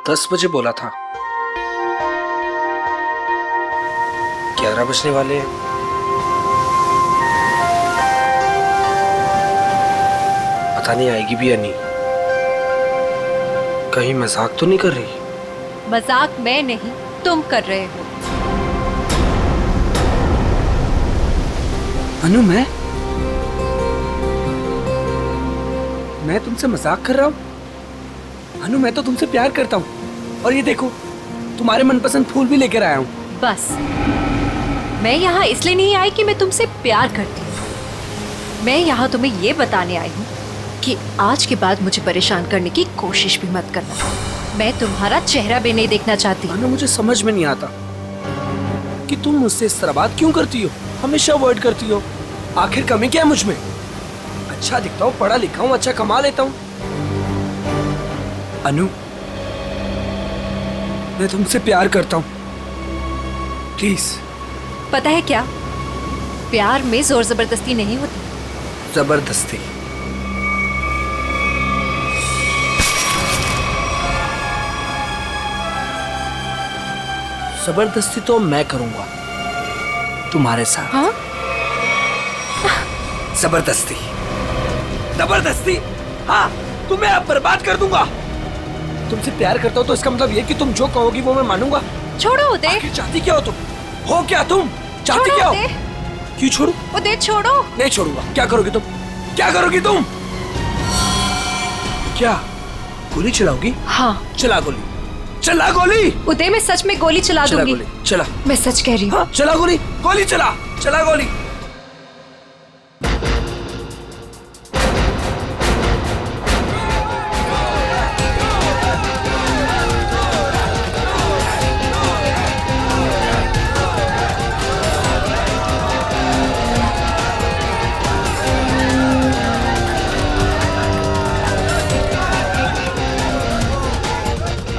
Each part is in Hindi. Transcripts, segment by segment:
10 बजे बोला था। 11 बजने वाले हैं। पता नहीं आएगी भी या नहीं। कहीं मजाक तो नहीं कर रही? मजाक मैं नहीं, तुम कर रहे हो। अनु, मैं तुमसे मजाक कर रहा हूँ? अनु, मैं तो तुमसे प्यार करता हूँ। और ये देखो, तुम्हारे मनपसंद फूल भी लेकर आया हूँ। बस, मैं यहाँ इसलिए नहीं आई कि मैं तुमसे प्यार करती हूँ। मैं यहाँ तुम्हें ये बताने आई हूँ कि आज के बाद मुझे परेशान करने की कोशिश भी मत करना। मैं तुम्हारा चेहरा भी नहीं देखना चाहती। अनु, मुझे समझ में नहीं आता कि तुम मुझसे इस तरह बात क्यों करती हो, हमेशा अवॉइड करती हो। आखिर कमी क्या है मुझ में? अच्छा दिखता हूँ, पढ़ा लिखा हूँ, अच्छा कमा लेता हूँ। अनु, मैं तुमसे प्यार करता हूँ, प्लीज। पता है क्या, प्यार में जोर जबरदस्ती नहीं होती। जबरदस्ती? जबरदस्ती तो मैं करूंगा तुम्हारे साथ। हाँ? जबरदस्ती? जबरदस्ती? हाँ, तुम्हें अब बर्बाद कर दूंगा। तुमसे प्यार करता हूँ तो इसका मतलब ये कि तुम जो कहोगी वो मैं मानूंगा। छोड़ो उदय। आखिर चाहती क्या हो तुम? हो क्या तुम? चाहती क्या हो? क्यों छोड़ू? उदय छोड़ो। नहीं छोड़ूंगा। क्या करोगी तुम? क्या करोगी तुम? क्या गोली चलाओगी? हाँ। चला गोली, चला गोली। उदय, मैं सच में गोली चला दूंगी। चला। मैं सच कह रही हूँ। हाँ, चला गोली, गोली चला, चला गोली।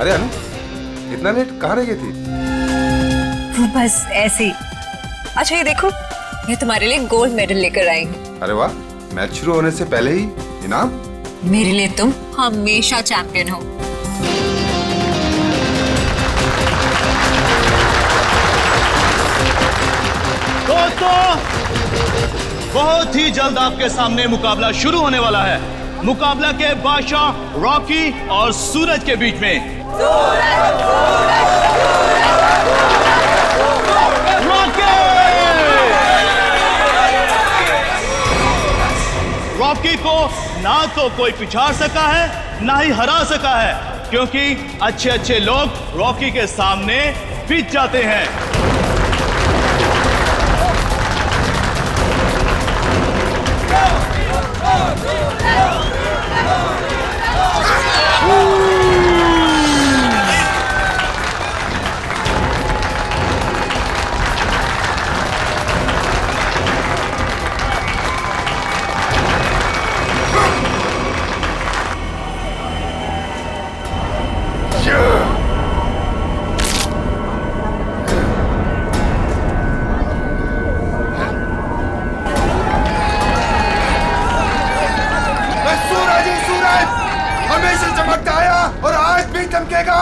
अरे अनु, इतना लेट कहाँ रह गई थी? बस ऐसे ही। अच्छा ये देखो, ये तुम्हारे लिए गोल्ड मेडल लेकर आई हूँ। अरे वाह, मैच शुरू होने से पहले ही इनाम? मेरे लिए तुम हमेशा चैंपियन हो। दोस्तों, बहुत ही जल्द आपके सामने मुकाबला शुरू होने वाला है। मुकाबला के बादशाह रॉकी और सूरज के बीच में। रॉकी को ना तो कोई पिछाड़ सका है, ना ही हरा सका है, क्योंकि अच्छे अच्छे लोग रॉकी के सामने पिट जाते हैं। हमेशा चमकता आया और आज भी चमकेगा।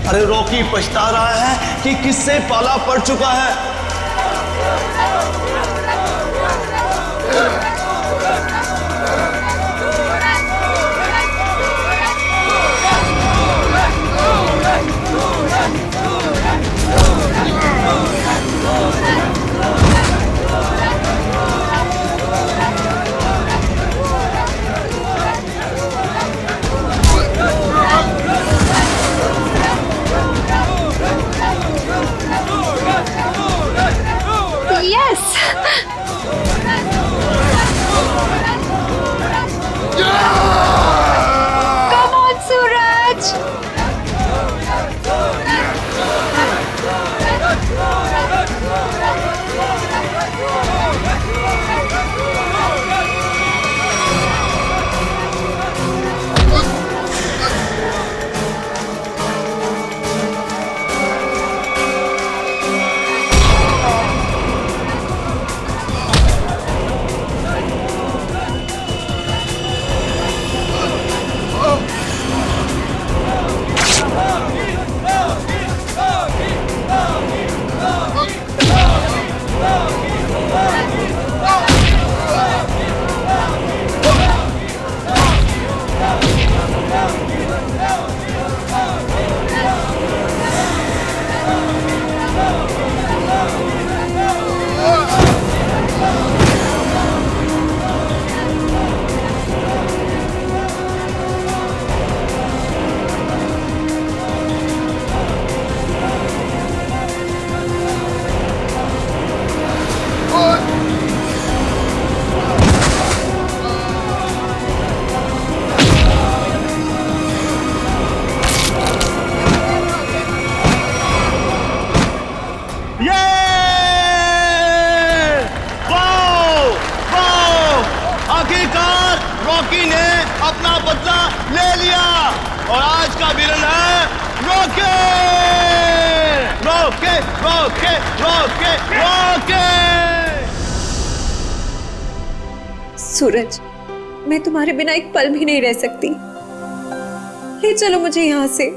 अरे रॉकी पछता रहा है कि किससे पाला पड़ चुका है। Yes! और आज का विलन है Rocky. Rocky Rocky Rocky Rocky. Suraj, मैं तुम्हारे बिना एक पल भी नहीं रह सकती। ले चलो मुझे यहाँ से,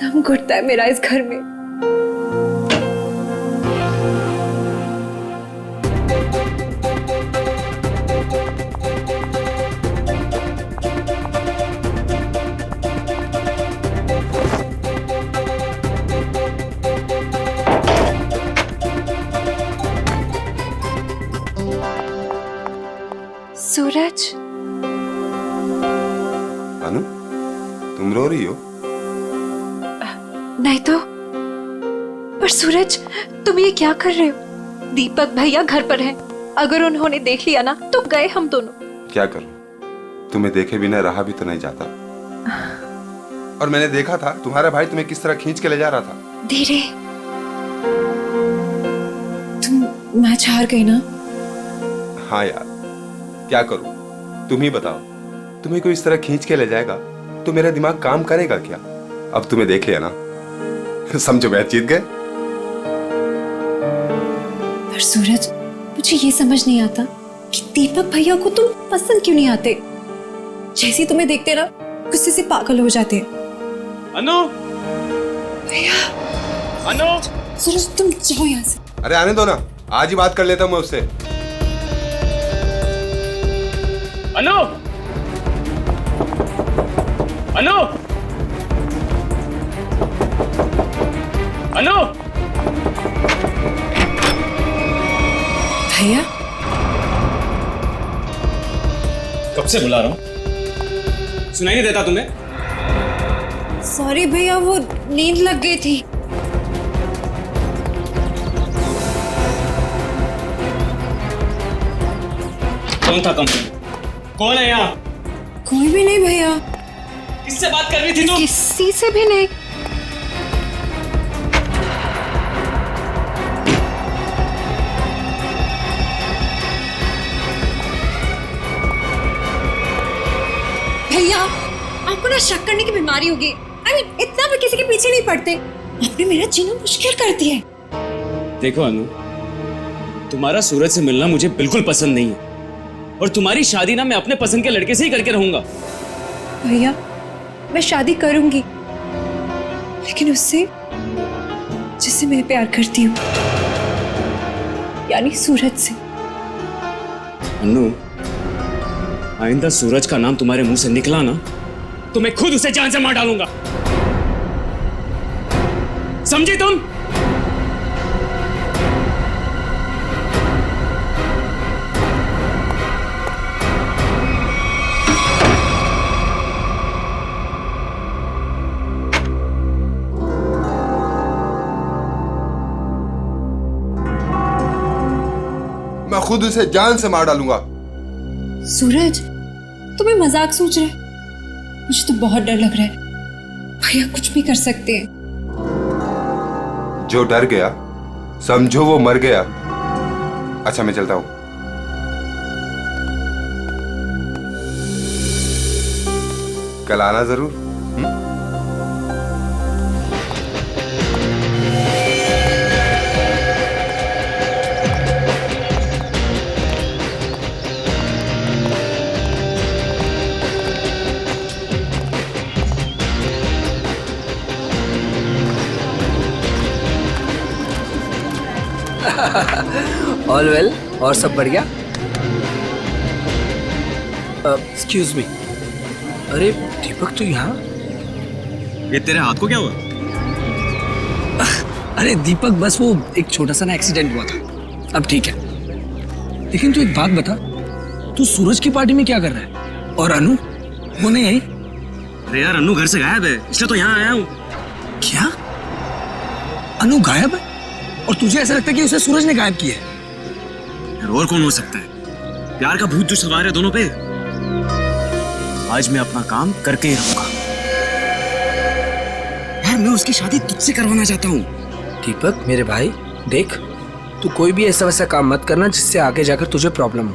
दम घुटता है मेरा इस घर में। सूरज, अनु, तुम रो रही हो? नहीं तो। पर सूरज, तुम ये क्या कर रहे हो? दीपक भैया घर पर हैं। अगर उन्होंने देख लिया ना तो गए हम दोनों। क्या करूं? तुम्हें देखे बिना रहा भी तो नहीं जाता। और मैंने देखा था तुम्हारा भाई तुम्हें किस तरह खींच के ले जा रहा था। धीरे। तुम मैच हार गई ना? हाँ यार, क्या करूं? तुम ही बताओ। तुम्हें कोई इस तरह खींच के ले जाएगा तो मेरा दिमाग काम करेगा क्या? अब तुम्हें देख लिया ना, समझो मैच जीत गए। पर सूरज, मुझे ये समझ नहीं आता कि दीपक भैया को तुम पसंद क्यों नहीं आते। जैसे तुम्हें देखते ना गुस्से से पागल हो जाते। अनु, भैया। अनु, सूरज तुम जाओ यहाँ से। अरे आने दो ना, आज ही बात कर लेता हूं मैं उससे। अनु, अनु, अनु। भैया, कब से बुला रहा हूं, सुनाई नहीं देता तुम्हें? सॉरी भैया, वो नींद लग गई थी। कौन था कंपनी? कौन है यहाँ? कोई भी नहीं भैया। किससे बात कर रही थी तुम? किसी से भी नहीं। भैया, आपको ना शक करने की बीमारी होगी। इतना भी किसी के पीछे नहीं पड़ते। आपने मेरा जीना मुश्किल कर दिया है। देखो अनु, तुम्हारा सूरज से मिलना मुझे बिल्कुल पसंद नहीं है और तुम्हारी शादी ना मैं अपने पसंद के लड़के से ही करके रहूंगा। भैया, मैं शादी करूंगी, लेकिन उससे जिससे मैं प्यार करती हूँ, यानी सूरज से। अनु, आइंदा सूरज का नाम तुम्हारे मुंह से निकला ना तो मैं खुद उसे जान से मार डालूंगा, समझी तुम? मैं खुद उसे जान से मार डालूंगा। सूरज, तुम्हें मजाक सोच रहे? मुझे तो बहुत डर लग रहा है। भैया कुछ भी कर सकते हैं। जो डर गया समझो वो मर गया। अच्छा मैं चलता हूं। कल आना जरूर। ऑल वेल, और सब बढ़िया? एक्सक्यूज मी, अरे दीपक तो यहाँ? ये तेरे हाथ को क्या हुआ? अरे दीपक, बस वो एक छोटा सा ना एक्सीडेंट हुआ था, अब ठीक है। लेकिन तू एक बात बता, तू सूरज की पार्टी में क्या कर रहा है? और अनु, वो नहीं आई? अरे यार, अनु घर से गायब है, इसलिए तो यहाँ आया हूँ। क्या? अनु गायब है? और तुझे ऐसा लगता है कि उसे सूरज ने गायब किया है? यार और कौन हो सकता है? प्यार का भूत जो सवार है दोनों पे। आज मैं अपना काम करके ही रहूंगा। यार मैं उसकी शादी तुझसे करवाना चाहता हूँ। दीपक मेरे भाई, देख, तू कोई भी ऐसा वैसा काम मत करना जिससे आगे जाकर तुझे प्रॉब्लम हो।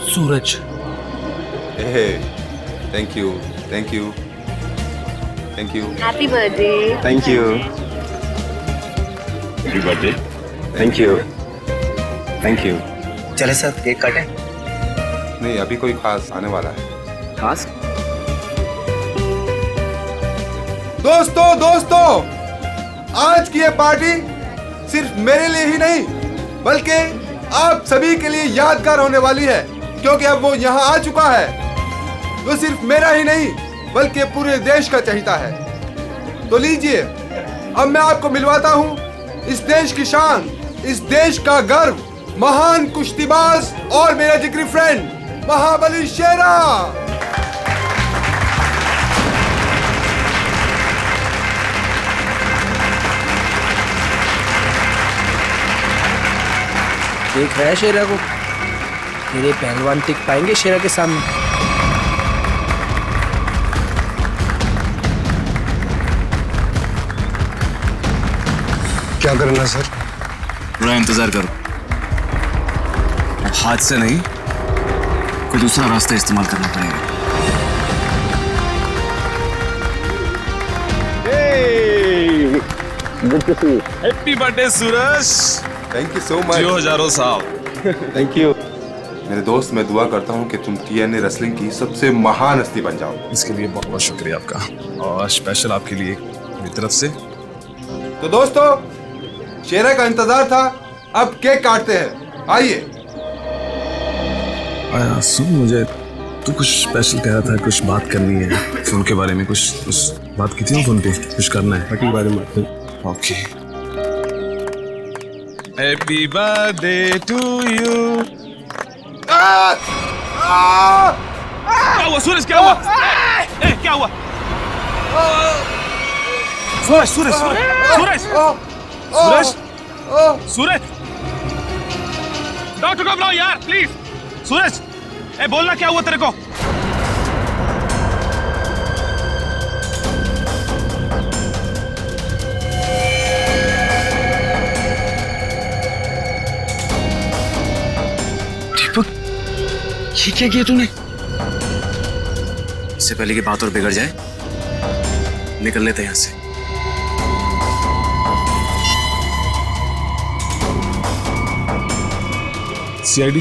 Suraj, thank you thank you thank you happy birthday. Thank you happy birthday. Thank you thank you. चले सर केक काटें। नहीं, अभी कोई खास आने वाला है। खास दोस्तों आज की ये पार्टी सिर्फ मेरे लिए ही नहीं बल्कि आप सभी के लिए यादगार होने वाली है, क्योंकि अब वो यहाँ आ चुका है। वो सिर्फ मेरा ही नहीं बल्कि पूरे देश का चहेता है। तो लीजिए, अब मैं आपको मिलवाता हूँ इस देश की शान, इस देश का गर्व, महान कुश्तीबाज और मेरा जिगरी फ्रेंड महाबली शेरा। देख रहा है शेरा को? मेरे पहलवान टिक पाएंगे शेरा के सामने? क्या करना सर? थोड़ा इंतजार करो, हाथ से नहीं कोई दूसरा रास्ता इस्तेमाल करना पड़ेगा। Happy birthday Suraj. Thank you so much. जियो हजारों साहब। थैंक यू मेरे दोस्त। मैं दुआ करता हूँ कि तुम TNA रेसलिंग की सबसे महान हस्ती बन जाओ। इसके लिए बहुत बहुत शुक्रिया आपका, और स्पेशल आपके लिए मेरी तरफ से। तो दोस्तों, शेरा का इंतजार था, अब केक काटते हैं। आइए। सुन, मुझे तू कुछ स्पेशल कह रहा था, कुछ बात करनी है फोन के बारे में। कुछ बात की थी ना फोन पे, कुछ करना है पार्टी के बारे में। Okay. Happy birthday to you. क्या हुआ सूरज? क्या हुआ? क्या हुआ? सूरज सूरज सूरज सूरज सूरज, डॉक्टर को बुलाओ यार प्लीज। सूरज, बोलना क्या हुआ तेरे को? दीपक, ये क्या किया तूने? इससे पहले कि बात और बिगड़ जाए, निकल लेते हैं यहाँ से। CID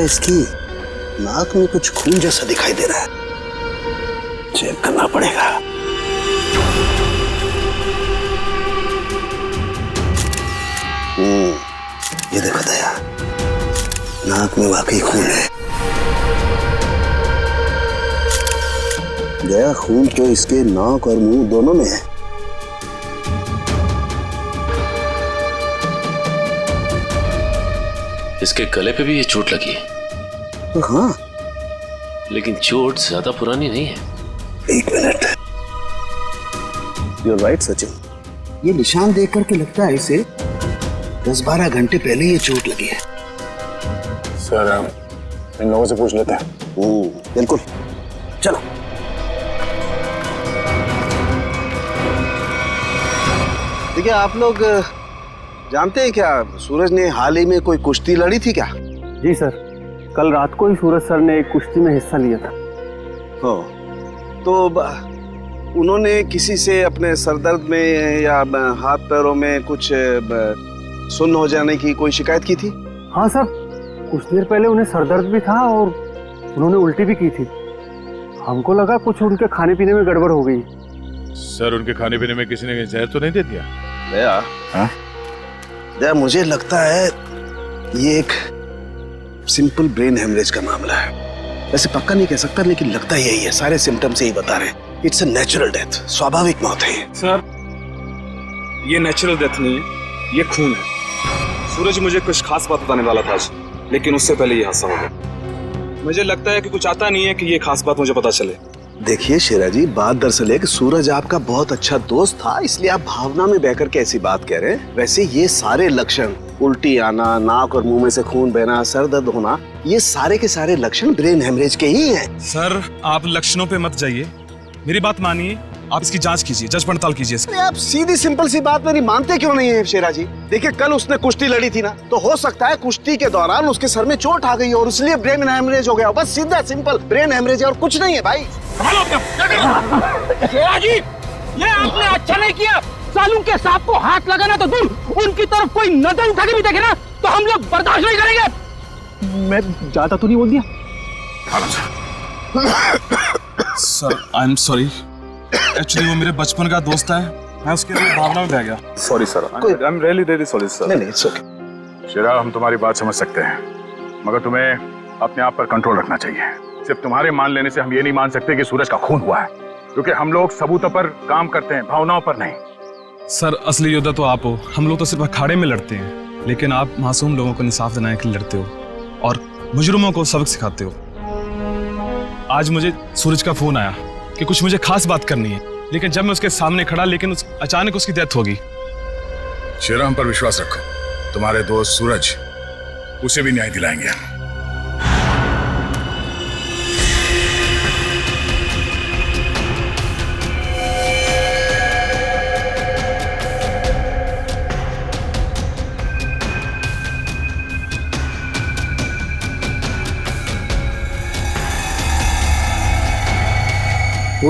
इसकी नाक में कुछ खून जैसा दिखाई दे रहा है, चेक करना पड़ेगा। ये देखो दया, नाक में वाकई खून है। दया, खून तो इसके नाक और मुंह दोनों में है। इसके गले पे भी ये चोट लगी है। हाँ, लेकिन चोट ज्यादा पुरानी नहीं है। एक मिनट। You're right, Sachin. ये निशान देख करके लगता है इसे 10-12 घंटे पहले ये चोट लगी है। सर, इन लोगों से पूछ लेते हैं। बिल्कुल, चलो। देखिए, आप लोग जानते हैं क्या, सूरज ने हाल ही में कोई कुश्ती लड़ी थी क्या? जी सर, कल रात को ही सूरज सर ने एक कुश्ती में हिस्सा लिया था। हो, तो उन्होंने किसी से अपने सरदर्द में या हाथ पैरों में कुछ सुन्न हो जाने की कोई शिकायत की थी? हाँ सर, कुछ देर पहले उन्हें सरदर्द भी था और उन्होंने उल्टी भी की थी। हमको लगा कुछ उनके खाने पीने में गड़बड़ हो गई। सर, उनके खाने पीने में किसी ने जहर तो नहीं दे दिया? दया, हाँ? दया, मुझे लगता है ये एक सिंपल ब्रेन हेमरेज का मामला है। वैसे पक्का नहीं कह सकता, लेकिन लगता यही है। सारे सिम्टम्स यही बता रहे हैं। इट्स अ नेचुरल डेथ, स्वाभाविक मौत है। सर, ये नेचुरल डेथ नहीं है, ये खून है। सूरज मुझे कुछ खास बात बताने वाला था आज, लेकिन उससे पहले ये हादसा हो गया। मुझे लगता है कि कुछ आता नहीं है कि ये खास बात मुझे पता चले। देखिए शेरा जी, बात दरअसल है कि सूरज आपका बहुत अच्छा दोस्त था, इसलिए आप भावना में बहकर के ऐसी बात कह रहे हैं। वैसे ये सारे लक्षण, उल्टी आना, नाक और मुंह में से खून बहना, सर दर्द होना, ये सारे के सारे लक्षण ब्रेन हेमरेज के ही हैं। सर, आप लक्षणों पे मत जाइए, मेरी बात मानिए, आप इसकी जांच कीजिए, जांच पड़ताल कीजिए इसकी। अरे आप सीधी सिंपल सी बात मेरी मानते क्यों नहीं है शेरा जी? देखिए कल उसने कुश्ती लड़ी थी ना, तो हो सकता है कुश्ती के दौरान उसके सर में चोट आ गई और इसलिए ब्रेन हेमरेज हो गया। बस सीधा सिंपल ब्रेन हेमरेज है और कुछ नहीं है भाई। शेरा जी, ये आपने अच्छा नहीं किया। सालू के सांप को हाथ लगाना तो दूर, उनकी तरफ कोई नजर उठा के भी देखे ना तो हम लोग बर्दाश्त नहीं करेंगे। मैं ज्यादा तो नहीं बोल दिया? Sir I am sorry, actually वो मेरे बचपन का दोस्त है, मैं उसके लिए भावना में बह गया। Sorry sir, I am really really sorry sir. नहीं इट्स ओके। शेरा, हम तुम्हारी बात समझ सकते हैं, मगर तुम्हें अपने आप पर कंट्रोल रखना चाहिए। सिर्फ तुम्हारे मान लेने से हम ये नहीं मान सकते कि सूरज का खून हुआ है, क्योंकि हम लोग सबूतों पर काम करते हैं, भावनाओं पर नहीं। सर असली योद्धा तो आप हो, हम लोग तो सिर्फ अखाड़े में लड़ते हैं, लेकिन आप मासूम लोगों को इंसाफ दिलाने के लिए लड़ते हो और मुजरिमों को सबक सिखाते हो। आज मुझे सूरज का फोन आया कि कुछ मुझे खास बात करनी है, लेकिन जब मैं उसके सामने खड़ा, लेकिन अचानक उसकी डेथ होगी। शेरा, हम पर विश्वास रखो, तुम्हारे दोस्त सूरज, उसे भी न्याय दिलाएंगे। ओ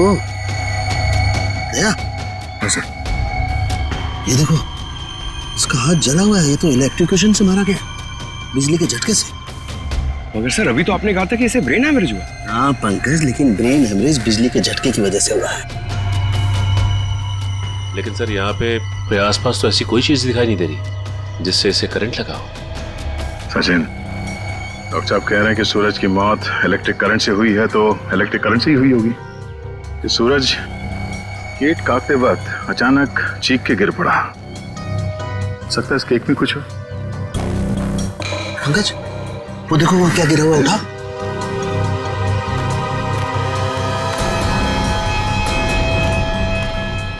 गया? सर, ये देखो, इसका हाथ जला हुआ है। ये तो इलेक्ट्रिक्यूशन से मारा गया, बिजली के झटके से। मगर सर अभी तो आपने कहा था कि इसे ब्रेन हेमरेज हुआ। हाँ पंकज, लेकिन ब्रेन हेमरेज बिजली के झटके की वजह से हुआ है। लेकिन सर यहाँ पे आसपास तो ऐसी कोई चीज दिखाई नहीं दे रही जिससे इसे करंट लगा हो। सचिन, डॉक्टर साहब कह रहे हैं कि सूरज की मौत इलेक्ट्रिक करंट से हुई है, तो इलेक्ट्रिक करंट से ही हुई होगी। कि सूरज केक काटते वक्त अचानक चीख के गिर पड़ा। सकता है इस केक में कुछ हो। पंकज, वो देखो वो क्या गिरा हुआ, उठा।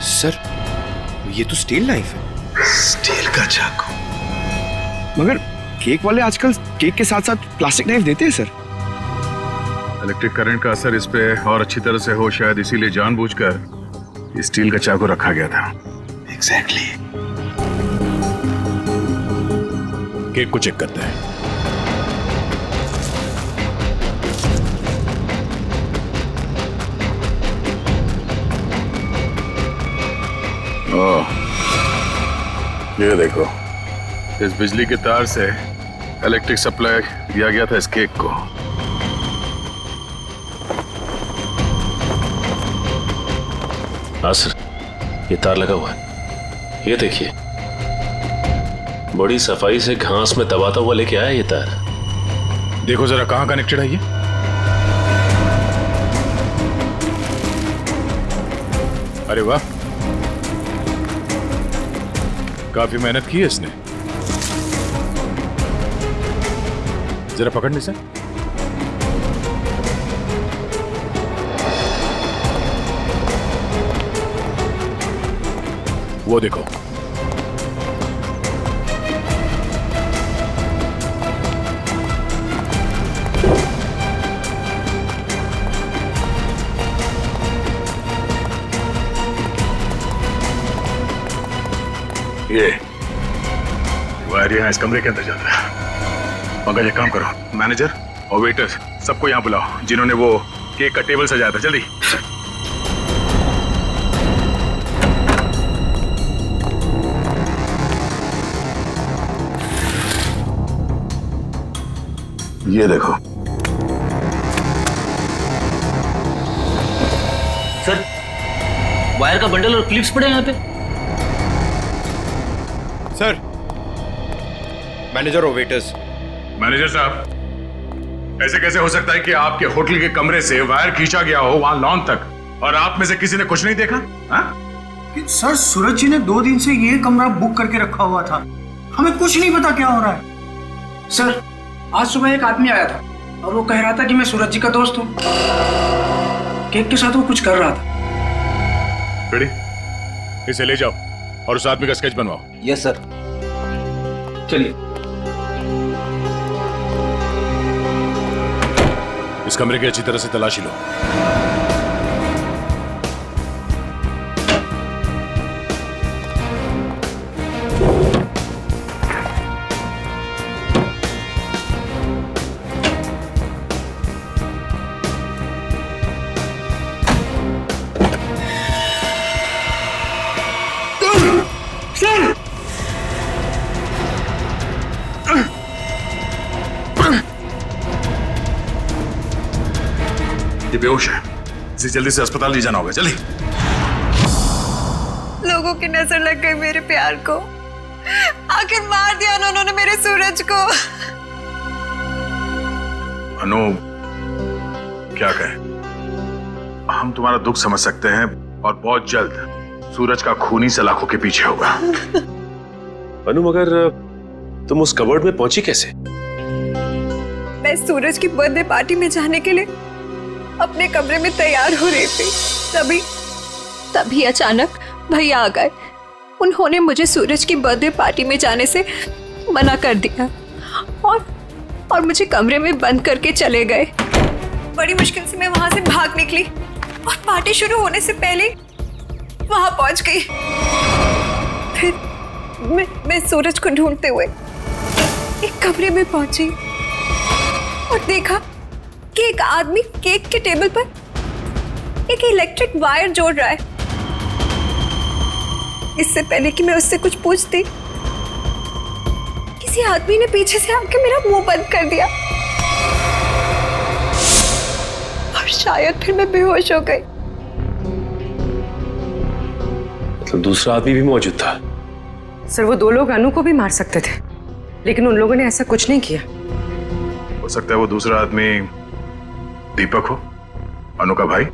सर ये तो स्टील नाइफ है। स्टील का चाकू। मगर केक वाले आजकल केक के साथ साथ प्लास्टिक नाइफ देते हैं सर। इलेक्ट्रिक करंट का असर इस पे और अच्छी तरह से हो, शायद इसीलिए जानबूझकर स्टील का चाकू रखा गया था। एग्जैक्टली। केक को चेक करते हैं। ओह, ये देखो, इस बिजली के तार से इलेक्ट्रिक सप्लाई दिया गया था इस केक को। हाँ सर, ये तार लगा हुआ है, ये देखिए, बड़ी सफाई से घास में दबाता हुआ लेके आया ये तार। देखो जरा कहां कनेक्टेड है ये। अरे वाह, काफी मेहनत की है इसने। जरा पकड़ने से। वो देखो, ये वायर यहाँ इस कमरे के अंदर जाता है। पंकज, एक काम करो, मैनेजर और वेटर सबको यहाँ बुलाओ जिन्होंने वो केक का टेबल सजाया था। जल्दी। ये देखो सर, वायर का बंडल और क्लिप्स पड़े हैं यहाँ पे। सर, मैनेजर और वेटर्स। मैनेजर साहब, ऐसे कैसे हो सकता है कि आपके होटल के कमरे से वायर खींचा गया हो वहां लॉन तक और आप में से किसी ने कुछ नहीं देखा? सर, सूरज जी ने 2 दिन से ये कमरा बुक करके रखा हुआ था, हमें कुछ नहीं पता क्या हो रहा है। सर, आज सुबह एक आदमी आया था और वो कह रहा था कि मैं सूरज जी का दोस्त हूँ। केक के साथ वो कुछ कर रहा था। रेडी, इसे ले जाओ और उस आदमी का स्केच बनवाओ। Yes sir. चलिए। इस कमरे की अच्छी तरह से तलाशी लो। सर ये बेहोश है, इसे जल्दी से अस्पताल ले जाना होगा। जल्दी। लोगों की नजर लग गई मेरे प्यार को। आखिर मार दिया ना उन्होंने मेरे सूरज को। अनु, क्या कहें, हम तुम्हारा दुख समझ सकते हैं और बहुत जल्द सूरज का खूनी सलाखों के पीछे होगा। अनु, मगर तुम उस कबर्ड में पहुंची कैसे? मैं सूरज की बर्थडे पार्टी में जाने के लिए अपने कमरे में तैयार हो रही थी, तभी अचानक भैया आ गए। उन्होंने मुझे सूरज की बर्थडे पार्टी में जाने से मना कर दिया और मुझे कमरे में बंद करके चले गए। बड़ी मुश्किल से मैं वहां से भाग निकली और पार्टी शुरू होने से पहले वहां पहुंच गई। फिर मैं सूरज को ढूंढते हुए एक कमरे में पहुंची और देखा कि एक आदमी केक के टेबल पर एक इलेक्ट्रिक वायर जोड़ रहा है। इससे पहले कि मैं उससे कुछ पूछती, किसी आदमी ने पीछे से आके मेरा मुंह बंद कर दिया और शायद फिर मैं बेहोश हो गई। मतलब दूसरा आदमी भी मौजूद था? सर, वो दो लोग अनु को भी मार सकते थे, लेकिन उन लोगों ने ऐसा कुछ नहीं किया। हो सकता है वो दूसरा आदमी दीपक हो, अनु का भाई।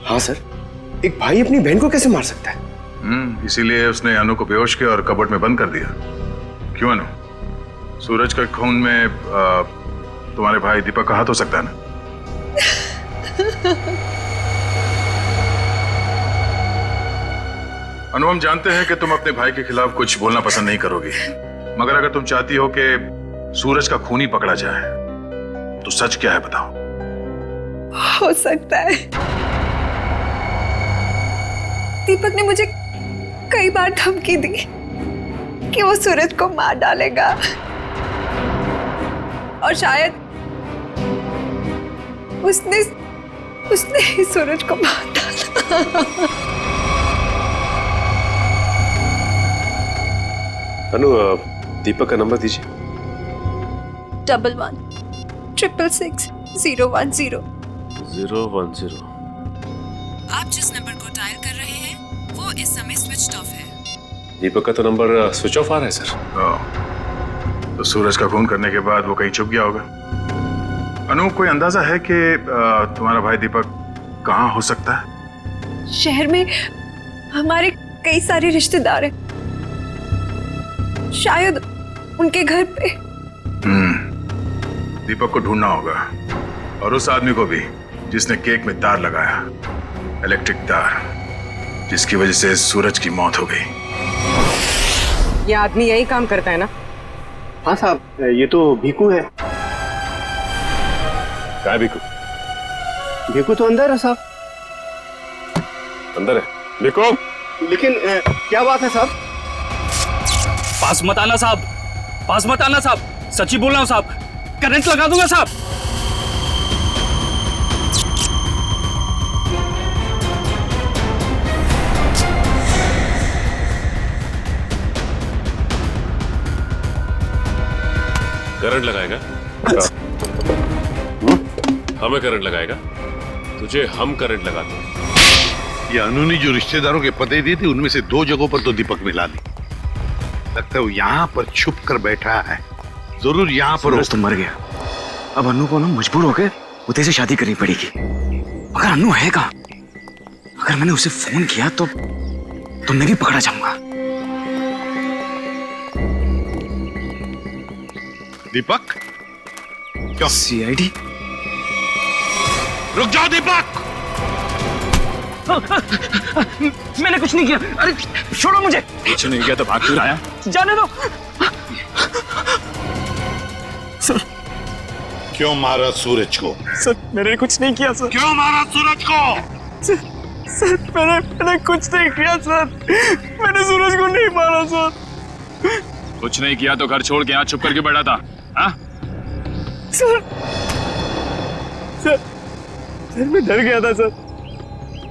हाँ सर, एक भाई अपनी बहन को कैसे मार सकता है? इसीलिए उसने अनु को बेहोश किया और कबर्ड में बंद कर दिया। क्यों अनु, सूरज के खून में तुम्हारे भाई दीपक का हाथ हो सकता है ना? अनु, हम जानते हैं कि तुम अपने भाई के खिलाफ कुछ बोलना पसंद नहीं करोगी, मगर अगर तुम चाहती हो कि सूरज का खूनी पकड़ा जाए तो सच क्या है बताओ। हो सकता है दीपक ने मुझे कई बार धमकी दी कि वो सूरज को मार डालेगा और शायद उसने ही सूरज को मार डाला। अनु, दीपक का नंबर दीजिए। 11-666-010। 010। आप जिस नंबर को डायल कर रहे हैं वो इस समय स्विच ऑफ है। दीपक का तो नंबर स्विच ऑफ आ रहा है सर। तो सूरज का खून करने के बाद वो कहीं छुप गया होगा। अनु, कोई अंदाजा है कि तुम्हारा भाई दीपक कहाँ हो सकता है? शहर में हमारे कई सारे रिश्तेदार हैं, शायद उनके घर पे। दीपक को ढूंढना होगा और उस आदमी को भी जिसने केक में तार लगाया, इलेक्ट्रिक तार, जिसकी वजह से सूरज की मौत हो गई। ये आदमी यही काम करता है ना? हाँ साहब, ये तो भीकू है। क्या है भीकू? भीकू तो अंदर है साहब। अंदर है भीकू? लेकिन क्या बात है साहब? पास मत आना साहब, पास मत आना साहब, सच्ची बोल रहा हूं साहब, करंट लगा दूंगा साहब। करंट लगाएगा? हमें करंट लगाएगा? तुझे हम करंट लगाते हैं। ये अनु ने जो रिश्तेदारों के पते दिए थे उनमें से 2 जगहों पर तो दीपक मिला ली। लगता है वो यहाँ पर छुप कर बैठा है, जरूर यहाँ पर। सूरज तो मर गया, अब अनु को ना मजबूर होकर उदय से शादी करनी पड़ेगी। अगर अनु है कहाँ? अगर मैंने उसे फोन किया तो मैं भी पकड़ा जाऊंगा। दीपक? क्या? सीआईडी? रुक जाओ दीपक! मैंने कुछ नहीं किया। अरे छोड़ो मुझे। कुछ नहीं किया तो भाग क्यों आया? जाने दो। सर, क्यों मारा सूरज को? सर, मैंने कुछ नहीं किया सर। क्यों मारा सूरज को? सर, मैंने कुछ नहीं किया सर। मैंने सूरज को नहीं मारा सर। कुछ नहीं किया तो घर छोड़ के यहाँ छुप करके बैठा था? हाँ? सर, मैं डर गया था सर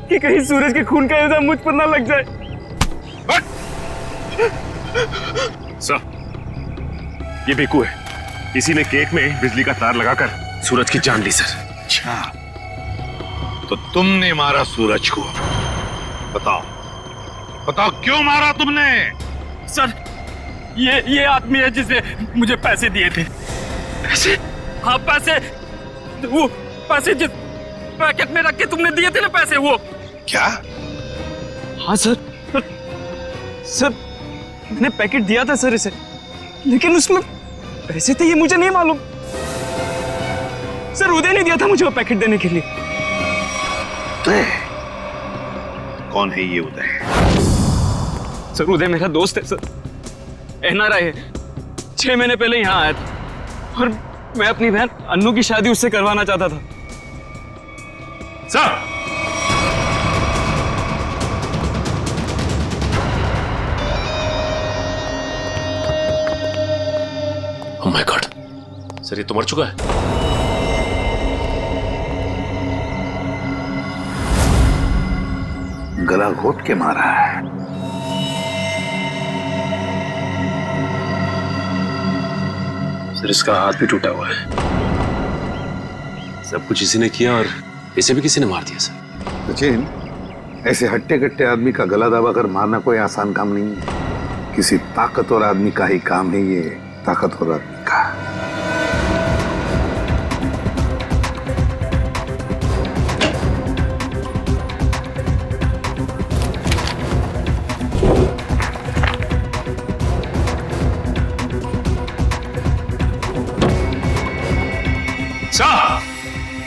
कि कहीं सूरज के खून का इल्जाम मुझ पर ना लग जाए। सर, ये बेकू है, इसी ने केक में बिजली का तार लगाकर सूरज की जान ली सर। अच्छा, तो तुमने मारा सूरज को? बताओ, बताओ क्यों मारा तुमने? सर, ये आदमी है जिसे मुझे पैसे दिए थे। पैसे? हाँ पैसे, वो पैसे जिस पैकेट में रख के तुमने दिए थे ना पैसे, वो। क्या? हाँ सर, सर मैंने पैकेट दिया था सर इसे, लेकिन उसमें पैसे थे ये मुझे नहीं मालूम। सर उदय ने दिया था मुझे वो पैकेट देने के लिए। उदय? कौन है ये उदय? सर उदय मेरा दोस्त है सर, NRI है। 6 महीने पहले यहाँ आया था और मैं अपनी बहन अन्नू की शादी उससे करवाना चाहता था। Sir, oh my God, sir ये तो मर चुका है। गला घोट के मारा है। सर इसका हाथ भी टूटा हुआ है। सब कुछ इसी ने किया और इसे भी किसी ने मार दिया सर। सचिन, ऐसे हट्टे कट्टे आदमी का गला दबाकर मारना कोई आसान काम नहीं है। किसी ताकतवर आदमी का ही काम है ये, ताकतवर आदमी का।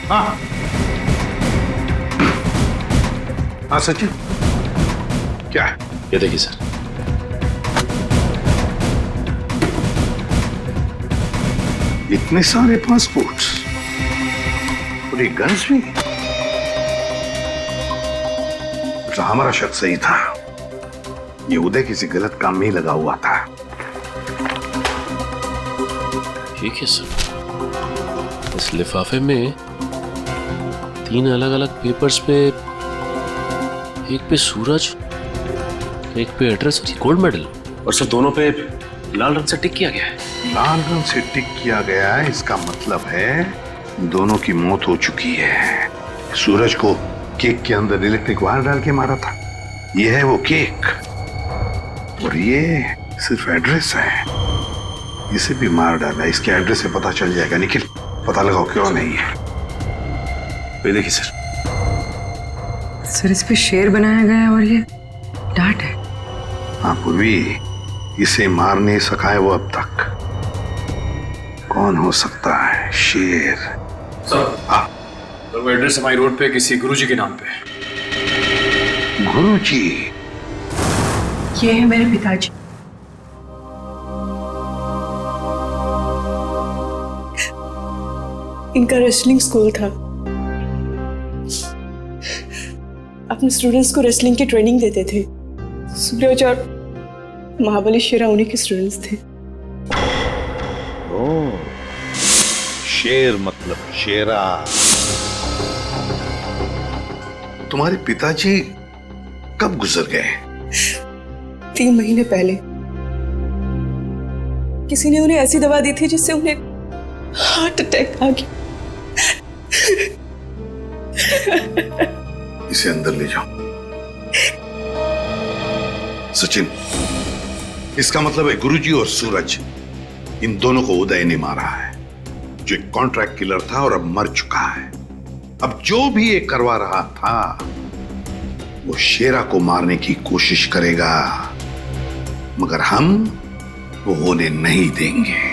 हाँ हाँ सचिन, क्या है? ये देखिए सर, इतने सारे पासपोर्ट्स और ये गन्स भी। तो हमारा शक सही था, ये उदय किसी गलत काम में ही लगा हुआ था। ठीक है सर, इस लिफाफे में 3 अलग अलग पेपर्स पे, एक पे सूरज, एक पे एड्रेस और गोल्ड मेडल, और सर दोनों पे लाल रंग से टिक किया गया है। लाल रंग से टिक किया गया है, इसका मतलब है दोनों की मौत हो चुकी है। सूरज को केक के अंदर इलेक्ट्रिक वायर डाल के मारा था, ये है वो केक, और ये सिर्फ एड्रेस है, इसे भी मार डाला। इसके एड्रेस से पता चल जाएगा। निखिल, पता लगाओ क्यों नहीं है। देखिए सर, सर इस पे शेर बनाया गया है और ये डांट है। हाँ पूर्वी, इसे मार नहीं सका है वो अब तक। कौन हो सकता है? शेर। सर, हाँ, तो वो एड्रेस हमारी रोड पे किसी गुरुजी के नाम पे। गुरुजी? ये है मेरे पिताजी। इनका रेसलिंग स्कूल था, अपने स्टूडेंट्स को रेसलिंग की ट्रेनिंग देते थे। सूरज और महाबली शेरा उन्हीं के स्टूडेंट्स थे। ओह, शेर मतलब शेरा। तुम्हारे पिताजी कब गुजर गए? 3 महीने पहले। किसी ने उन्हें ऐसी दवा दी थी जिससे उन्हें हार्ट अटैक आ गया। इसे अंदर ले जाओ। सचिन, इसका मतलब है गुरुजी और सूरज, इन दोनों को उदय ने मारा है, जो एक कॉन्ट्रैक्ट किलर था और अब मर चुका है। अब जो भी ये करवा रहा था वो शेरा को मारने की कोशिश करेगा, मगर हम वो होने नहीं देंगे।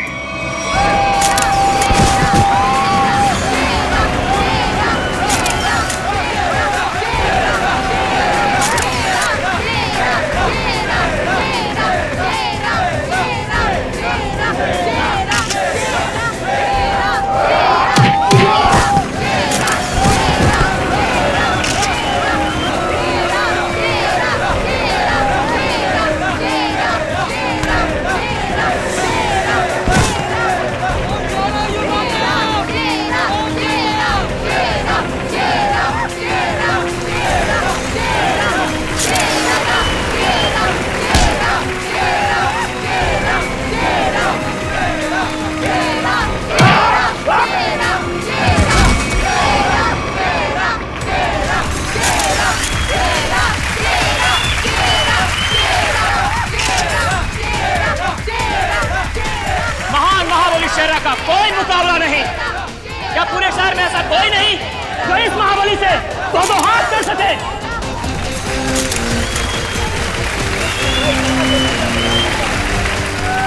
नहीं जो इस महाबली से दो हाथ कर सके।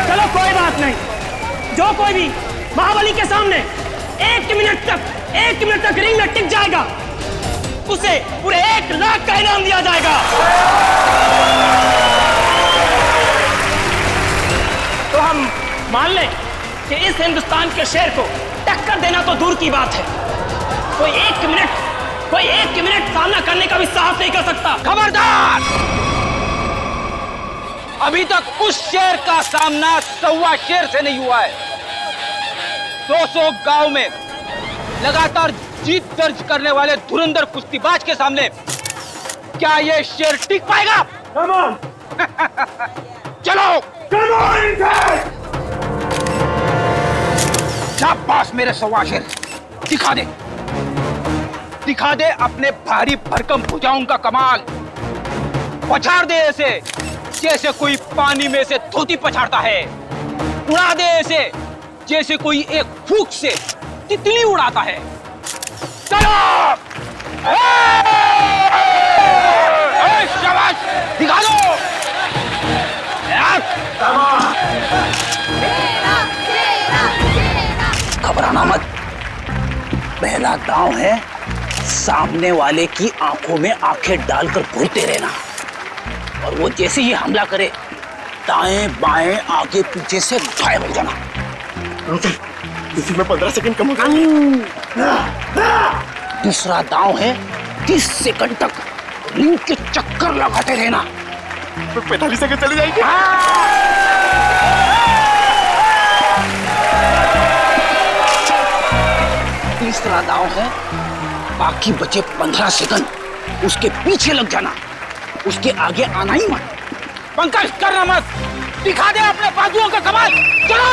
चलो कोई बात नहीं, जो कोई भी महाबली के सामने 1 मिनट तक रिंग में टिक जाएगा उसे पूरे 1 लाख का इनाम दिया जाएगा। तो हम मान लें कि इस हिंदुस्तान के शेर को टक्कर देना तो दूर की बात है, कोई एक मिनट सामना करने का भी साहस नहीं कर सकता। खबरदार! अभी तक उस शेर का सामना 1.25 शेर से नहीं हुआ है। 200 गांव में लगातार जीत दर्ज करने वाले धुरंधर कुश्तीबाज के सामने क्या ये शेर टिक पाएगा? चलो शाबाश मेरे 1.25 शेर, दिखा दे अपने भारी भरकम भुजाओं का कमाल। पछाड़ दे ऐसे जैसे कोई पानी में से धोती पछाड़ता है, उड़ा दे ऐसे जैसे कोई एक फूंक से तितली उड़ाता है। चलो शाबाश, दिखा दो। घबराना मत, पहला दांव है सामने वाले की आंखों में आंखें डालकर घूरते रहना, और वो जैसे ही हमला करे दाएं बाएं आगे पीछे से गायब हो जाना। इसी में 15 सेकंड कम होगा। दूसरा दांव है 30 सेकंड तक रिंग के चक्कर लगाते रहना। 45 सेकंड चले जाएंगे। तीसरा दांव है बाकी बचे 15 सेकंड उसके पीछे लग जाना, उसके आगे आना ही मत। पंकज करना मत, दिखा दे अपने बाजुओं का कमाल। चलो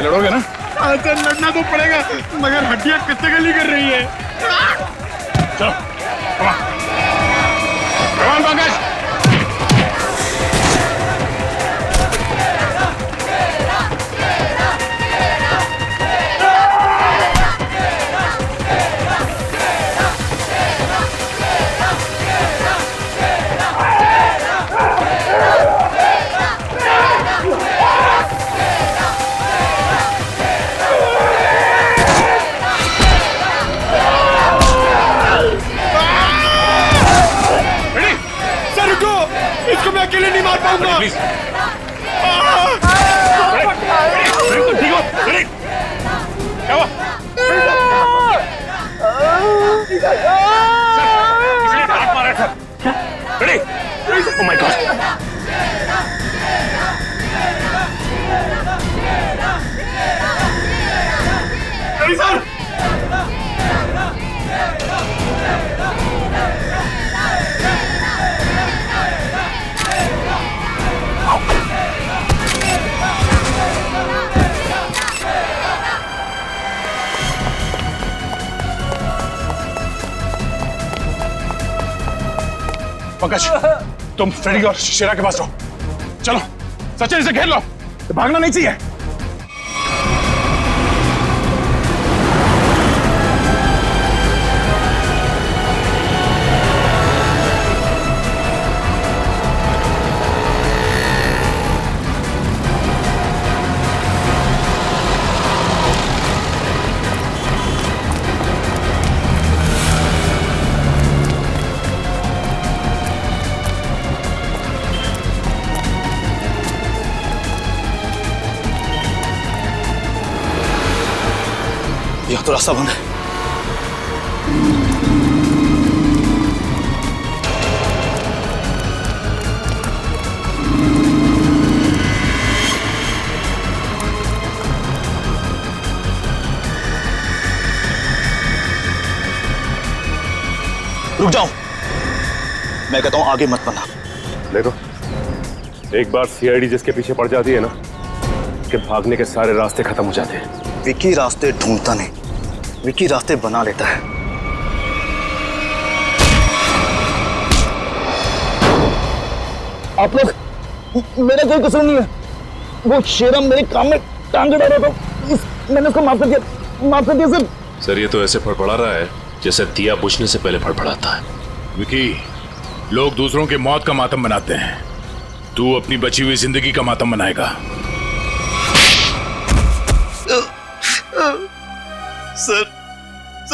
लड़ोगे ना? सर लड़ना तो पड़ेगा, मगर हड्डियां कितने गली कर रही है। चलो पंकज। इसको मैं अकेले नहीं मार पाऊंगा। क्या हुआ? इसने हाथ मारा था। Ready? Oh my God. Ready sir? Pankaj, तुम फ्रेडी और शेरा के पास रहो। चलो सचिन, इसे घेर लो, भागना नहीं चाहिए। तो रास्ता बंद है। रुक जाओ, मैं कहता हूं आगे मत बढ़ना। देखो, एक बार सीआईडी जिसके पीछे पड़ जाती है ना, कि भागने के सारे रास्ते खत्म हो जाते हैं। विकी रास्ते ढूंढता नहीं, विकी रास्ते बना लेता है। आप लोग, मेरा कोई कसूर नहीं है। वो शेरम मेरे काम में टांग डाल रहा था, मैंने उसको माफ कर दिया सर। सर ये तो ऐसे फड़फड़ा रहा है जैसे दिया बुझने से पहले फड़फड़ाता है। विकी, लोग दूसरों की मौत का मातम मनाते हैं, तू अपनी बची हुई जिंदगी का मातम मनाएगा। सर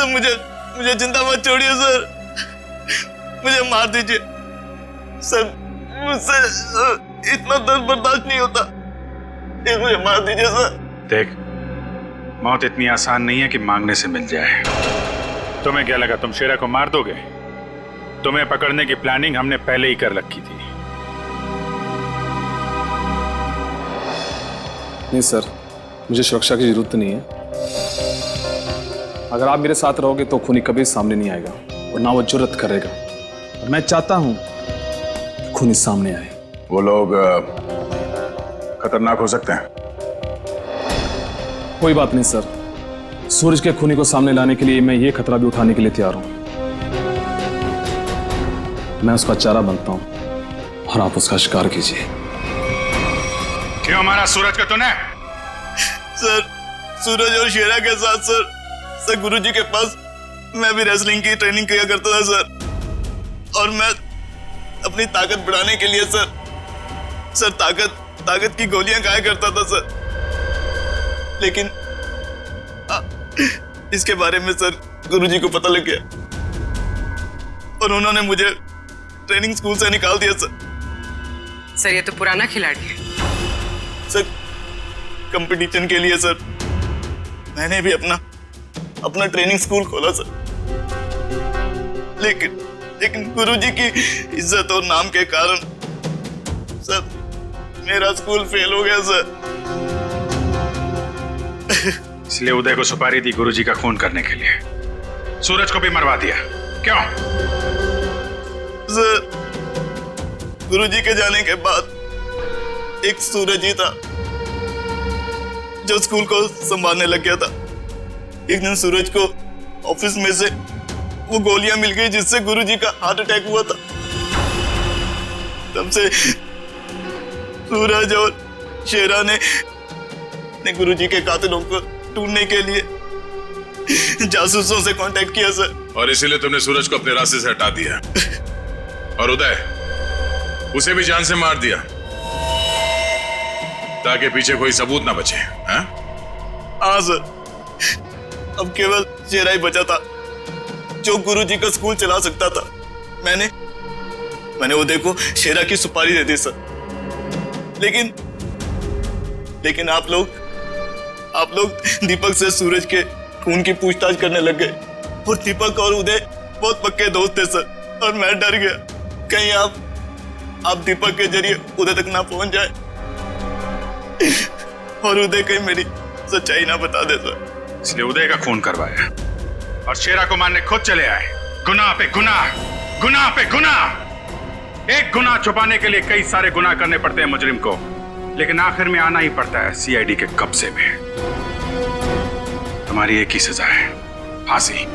मुझे जिंदा मत छोड़िए सर, मुझे मार दीजिए सर, मुझसे इतना दर्द बर्दाश्त नहीं होता, मुझे मार दीजिए सर। देख, मौत इतनी आसान नहीं है कि मांगने से मिल जाए। तुम्हें क्या लगा तुम शेरा को मार दोगे? तुम्हें पकड़ने की प्लानिंग हमने पहले ही कर रखी थी। नहीं सर, मुझे सुरक्षा की जरूरत नहीं है। अगर आप मेरे साथ रहोगे तो खूनी कभी सामने नहीं आएगा और ना वो जुर्रत करेगा। और मैं चाहता हूं कि खूनी सामने आए। वो लोग खतरनाक हो सकते हैं। कोई बात नहीं सर, सूरज के खूनी को सामने लाने के लिए मैं ये खतरा भी उठाने के लिए तैयार हूं। मैं उसका चारा बनता हूं और आप उसका शिकार कीजिए। क्यों मारा सूरज को तूने? सर, सूरज और शेरा के साथ सर गुरुजी के पास मैं भी रेसलिंग की ट्रेनिंग किया करता था सर, और मैं अपनी ताकत बढ़ाने के लिए सर ताकत की गोलियां खाया करता था सर। लेकिन इसके बारे में सर गुरुजी को पता लग गया और उन्होंने मुझे ट्रेनिंग स्कूल से निकाल दिया सर। सर ये तो पुराना खिलाड़ी है। सर कंपटीशन के लिए सर मैंने भी अपना ट्रेनिंग स्कूल खोला सर, लेकिन गुरुजी की इज्जत और नाम के कारण सर मेरा स्कूल फेल हो गया सर। इसलिए उदय को सुपारी दी गुरुजी का खून करने के लिए, सूरज को भी मरवा दिया। क्यों? सर गुरुजी के जाने के बाद एक सूरज ही था जो स्कूल को संभालने लग गया था। एक दिन सूरज को ऑफिस में से वो गोलियां मिल गई जिससे गुरुजी का हार्ट अटैक हुआ था। तब से सूरज और शेरा ने गुरुजी के कातिलों को ढूंढने के लिए जासूसों से कांटेक्ट किया सर। और इसीलिए तुमने सूरज को अपने रास्ते से हटा दिया और उदय उसे भी जान से मार दिया ताकि पीछे कोई सबूत ना बचे। हाँ सर, अब केवल शेरा ही बचा था जो गुरुजी का स्कूल चला सकता था। मैंने उदय को शेरा की सुपारी दे दी सर, लेकिन आप लोग दीपक से सूरज के खून की पूछताछ करने लग गए और दीपक और उदय बहुत पक्के दोस्त थे सर, और मैं डर गया कहीं आप दीपक के जरिए उदय तक ना पहुंच जाए और उदय कहीं मेरी सच्चाई ना बता दे सर। इसलिए उदय का खून करवाया और शेरा को मारने खुद चले आए। गुनाह पे गुनाह, गुनाह पे गुनाह। एक गुनाह छुपाने के लिए कई सारे गुनाह करने पड़ते हैं मुजरिम को, लेकिन आखिर में आना ही पड़ता है सीआईडी के कब्जे में। तुम्हारी एक ही सजा है, फांसी।